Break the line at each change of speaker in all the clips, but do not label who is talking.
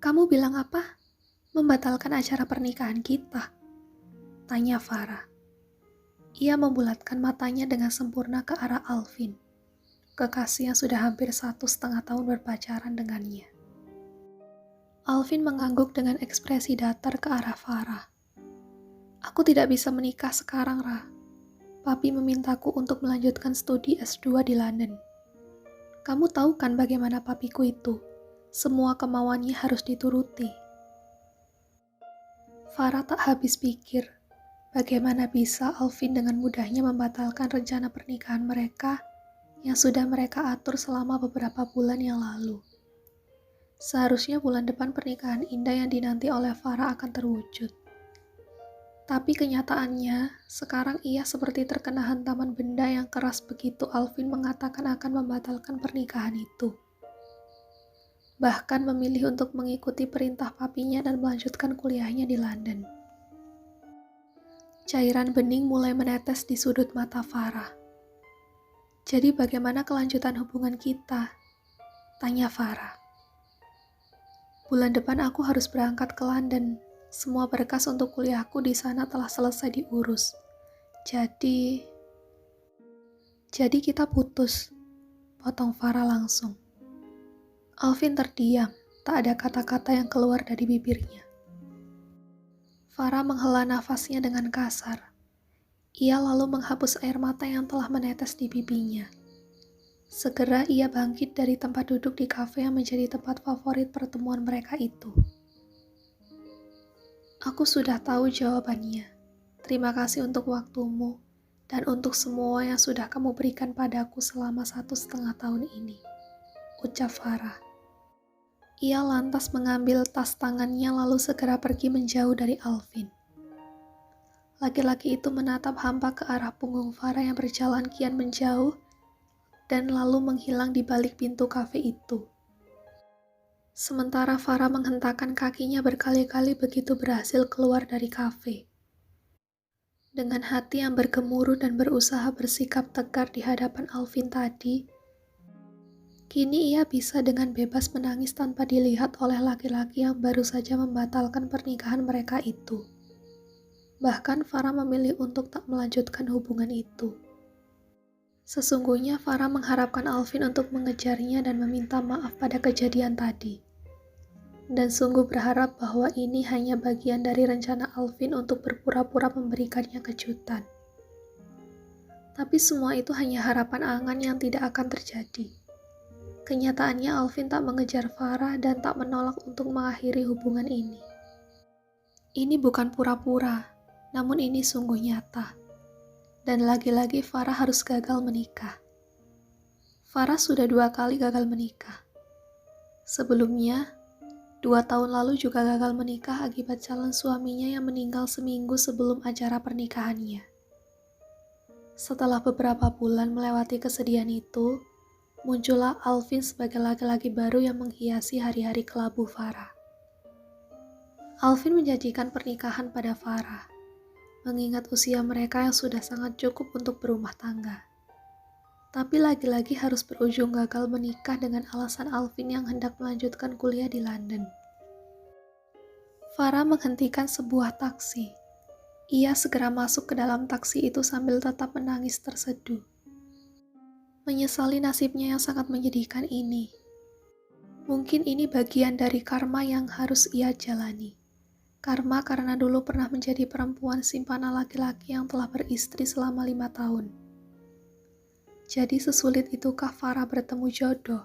Kamu bilang apa? Membatalkan acara pernikahan kita? Tanya Farah. Ia membulatkan matanya dengan sempurna ke arah Alvin, kekasih yang sudah hampir 1,5 tahun berpacaran dengannya. Alvin mengangguk dengan ekspresi datar ke arah Farah. Aku tidak bisa menikah sekarang, Ra. Papi memintaku untuk melanjutkan studi S2 di London. Kamu tahu kan bagaimana papiku itu? Semua kemauannya harus dituruti. Farah tak habis pikir, bagaimana bisa Alvin dengan mudahnya membatalkan rencana pernikahan mereka yang sudah mereka atur selama beberapa bulan yang lalu. Seharusnya bulan depan pernikahan indah yang dinanti oleh Farah akan terwujud. Tapi kenyataannya, sekarang ia seperti terkena hantaman benda yang keras begitu Alvin mengatakan akan membatalkan pernikahan itu. Bahkan memilih untuk mengikuti perintah papinya dan melanjutkan kuliahnya di London. Cairan bening mulai menetes di sudut mata Farah. Jadi bagaimana kelanjutan hubungan kita? Tanya Farah. Bulan depan aku harus berangkat ke London. Semua berkas untuk kuliahku di sana telah selesai diurus. Jadi kita putus. Potong Farah langsung. Alvin terdiam, tak ada kata-kata yang keluar dari bibirnya. Farah menghela nafasnya dengan kasar. Ia lalu menghapus air mata yang telah menetes di pipinya. Segera ia bangkit dari tempat duduk di kafe yang menjadi tempat favorit pertemuan mereka itu. Aku sudah tahu jawabannya. Terima kasih untuk waktumu dan untuk semua yang sudah kamu berikan padaku selama 1,5 tahun ini, ucap Farah. Ia lantas mengambil tas tangannya lalu segera pergi menjauh dari Alvin. Laki-laki itu menatap hampa ke arah punggung Farah yang berjalan kian menjauh dan lalu menghilang di balik pintu kafe itu. Sementara Farah menghentakkan kakinya berkali-kali begitu berhasil keluar dari kafe. Dengan hati yang bergemuruh dan berusaha bersikap tegar di hadapan Alvin tadi, kini ia bisa dengan bebas menangis tanpa dilihat oleh laki-laki yang baru saja membatalkan pernikahan mereka itu. Bahkan Farah memilih untuk tak melanjutkan hubungan itu. Sesungguhnya Farah mengharapkan Alvin untuk mengejarnya dan meminta maaf pada kejadian tadi. Dan sungguh berharap bahwa ini hanya bagian dari rencana Alvin untuk berpura-pura memberikannya kejutan. Tapi semua itu hanya harapan angan yang tidak akan terjadi. Kenyataannya Alvin tak mengejar Farah dan tak menolak untuk mengakhiri hubungan ini. Ini bukan pura-pura, namun ini sungguh nyata. Dan lagi-lagi Farah harus gagal menikah. Farah sudah 2 kali gagal menikah. Sebelumnya, 2 tahun lalu juga gagal menikah akibat calon suaminya yang meninggal seminggu sebelum acara pernikahannya. Setelah beberapa bulan melewati kesedihan itu, muncullah Alvin sebagai laki-laki baru yang menghiasi hari-hari kelabu Farah. Alvin menjanjikan pernikahan pada Farah, mengingat usia mereka yang sudah sangat cukup untuk berumah tangga. Tapi lagi-lagi harus berujung gagal menikah dengan alasan Alvin yang hendak melanjutkan kuliah di London. Farah menghentikan sebuah taksi. Ia segera masuk ke dalam taksi itu sambil tetap menangis terseduh. Menyesali nasibnya yang sangat menyedihkan ini. Mungkin ini bagian dari karma yang harus ia jalani. Karma karena dulu pernah menjadi perempuan simpanan laki-laki yang telah beristri selama 5 tahun. Jadi sesulit itukah Farah bertemu jodoh?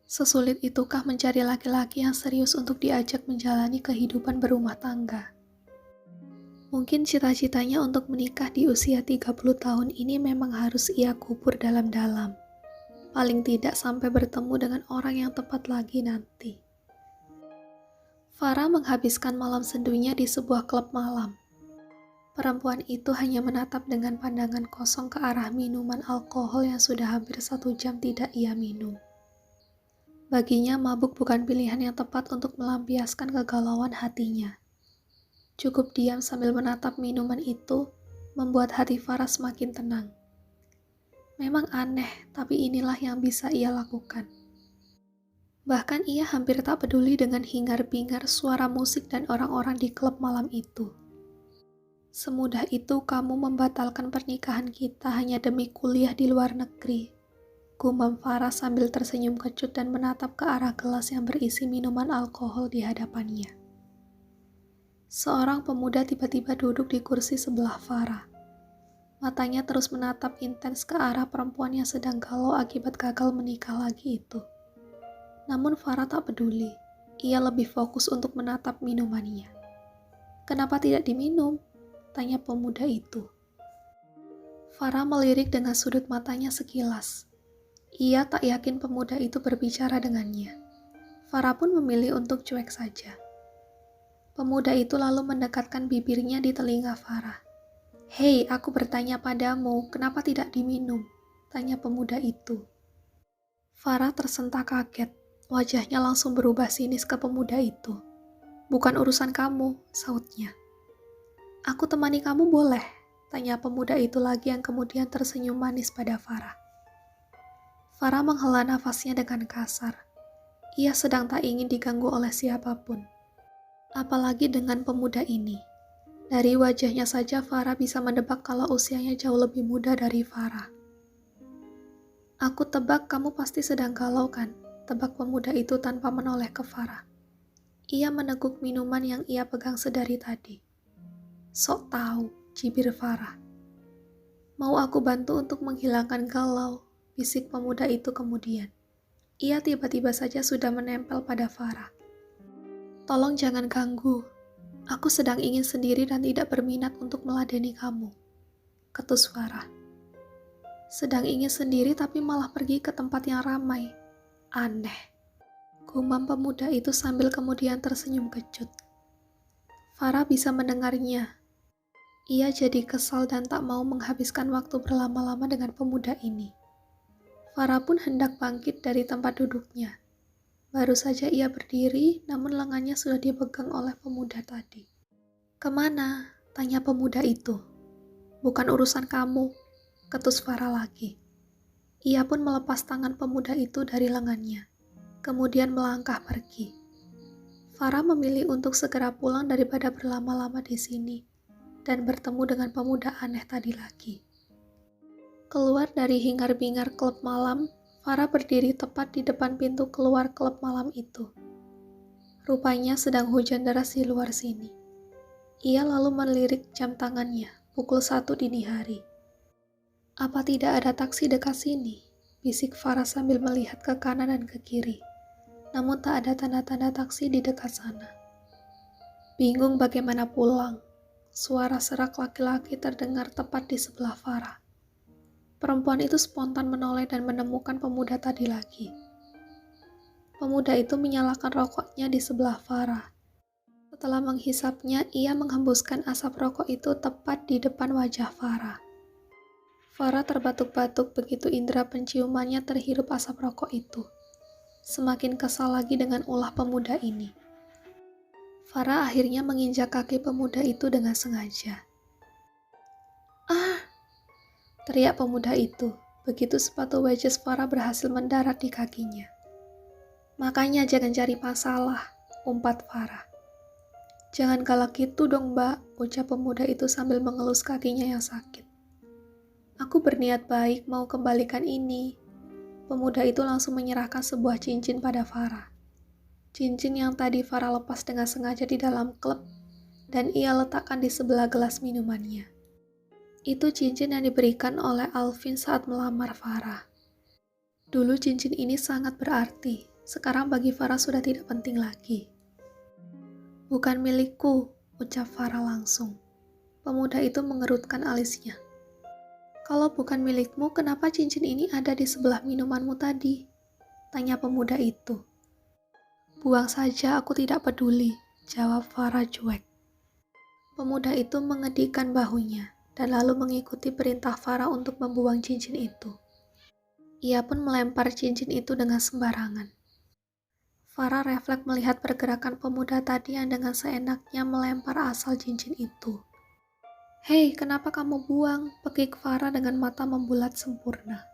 Sesulit itukah mencari laki-laki yang serius untuk diajak menjalani kehidupan berumah tangga? Mungkin cita-citanya untuk menikah di usia 30 tahun ini memang harus ia kubur dalam-dalam. Paling tidak sampai bertemu dengan orang yang tepat lagi nanti. Farah menghabiskan malam sendunya di sebuah klub malam. Perempuan itu hanya menatap dengan pandangan kosong ke arah minuman alkohol yang sudah hampir 1 jam tidak ia minum. Baginya mabuk bukan pilihan yang tepat untuk melampiaskan kegalauan hatinya. Cukup diam sambil menatap minuman itu, membuat hati Farah semakin tenang. Memang aneh, tapi inilah yang bisa ia lakukan. Bahkan ia hampir tak peduli dengan hingar-bingar suara musik dan orang-orang di klub malam itu. Semudah itu kamu membatalkan pernikahan kita hanya demi kuliah di luar negeri. Gumam Farah sambil tersenyum kecut dan menatap ke arah gelas yang berisi minuman alkohol di hadapannya. Seorang pemuda tiba-tiba duduk di kursi sebelah Farah. Matanya terus menatap intens ke arah perempuan yang sedang galau akibat gagal menikah lagi itu. Namun Farah tak peduli. Ia lebih fokus untuk menatap minumannya. "Kenapa tidak diminum?" tanya pemuda itu. Farah melirik dengan sudut matanya sekilas. Ia tak yakin pemuda itu berbicara dengannya. Farah pun memilih untuk cuek saja. Pemuda itu lalu mendekatkan bibirnya di telinga Farah. "Hei, aku bertanya padamu, kenapa tidak diminum?" tanya pemuda itu. Farah tersentak kaget. Wajahnya langsung berubah sinis ke pemuda itu. "Bukan urusan kamu," sautnya. "Aku temani kamu boleh?" tanya pemuda itu lagi yang kemudian tersenyum manis pada Farah. Farah menghela nafasnya dengan kasar. Ia sedang tak ingin diganggu oleh siapapun. Apalagi dengan pemuda ini. Dari wajahnya saja Farah bisa menebak kalau usianya jauh lebih muda dari Farah. "Aku tebak kamu pasti sedang galau kan?" tebak pemuda itu tanpa menoleh ke Farah. Ia meneguk minuman yang ia pegang sedari tadi. "Sok tahu," cibir Farah. "Mau aku bantu untuk menghilangkan galau?" bisik pemuda itu kemudian. Ia tiba-tiba saja sudah menempel pada Farah. "Tolong jangan ganggu. Aku sedang ingin sendiri dan tidak berminat untuk meladeni kamu," ketus Farah. "Sedang ingin sendiri tapi malah pergi ke tempat yang ramai. Aneh," gumam pemuda itu sambil kemudian tersenyum kecut. Farah bisa mendengarnya. Ia jadi kesal dan tak mau menghabiskan waktu berlama-lama dengan pemuda ini. Farah pun hendak bangkit dari tempat duduknya. Baru saja ia berdiri, namun lengannya sudah dipegang oleh pemuda tadi. "Kemana?" tanya pemuda itu. "Bukan urusan kamu," ketus Farah lagi. Ia pun melepas tangan pemuda itu dari lengannya, kemudian melangkah pergi. Farah memilih untuk segera pulang daripada berlama-lama di sini dan bertemu dengan pemuda aneh tadi lagi. Keluar dari hingar-bingar klub malam, Farah berdiri tepat di depan pintu keluar klub malam itu. Rupanya sedang hujan deras di luar sini. Ia lalu melirik jam tangannya, pukul 1 dini hari. "Apa tidak ada taksi dekat sini?" bisik Farah sambil melihat ke kanan dan ke kiri. Namun tak ada tanda-tanda taksi di dekat sana. Bingung bagaimana pulang, suara serak laki-laki terdengar tepat di sebelah Farah. Perempuan itu spontan menoleh dan menemukan pemuda tadi lagi. Pemuda itu menyalakan rokoknya di sebelah Farah. Setelah menghisapnya, ia menghembuskan asap rokok itu tepat di depan wajah Farah. Farah terbatuk-batuk begitu indera penciumannya terhirup asap rokok itu. Semakin kesal lagi dengan ulah pemuda ini. Farah akhirnya menginjak kaki pemuda itu dengan sengaja. "Ah!" teriak pemuda itu, begitu sepatu wedges Farah berhasil mendarat di kakinya. "Makanya jangan cari masalah," umpat Farah. "Jangan galak gitu dong, Mbak," ucap pemuda itu sambil mengelus kakinya yang sakit. "Aku berniat baik mau kembalikan ini." Pemuda itu langsung menyerahkan sebuah cincin pada Farah. Cincin yang tadi Farah lepas dengan sengaja di dalam klub dan ia letakkan di sebelah gelas minumannya. Itu cincin yang diberikan oleh Alvin saat melamar Farah. Dulu cincin ini sangat berarti, sekarang bagi Farah sudah tidak penting lagi. "Bukan milikku," ucap Farah langsung. Pemuda itu mengerutkan alisnya. "Kalau bukan milikmu, kenapa cincin ini ada di sebelah minumanmu tadi?" tanya pemuda itu. "Buang saja, aku tidak peduli," jawab Farah cuek. Pemuda itu mengedikkan bahunya dan lalu mengikuti perintah Farah untuk membuang cincin itu. Ia pun melempar cincin itu dengan sembarangan. Farah refleks melihat pergerakan pemuda tadi yang dengan seenaknya melempar asal cincin itu. "Hei, kenapa kamu buang?" pekik Farah dengan mata membulat sempurna.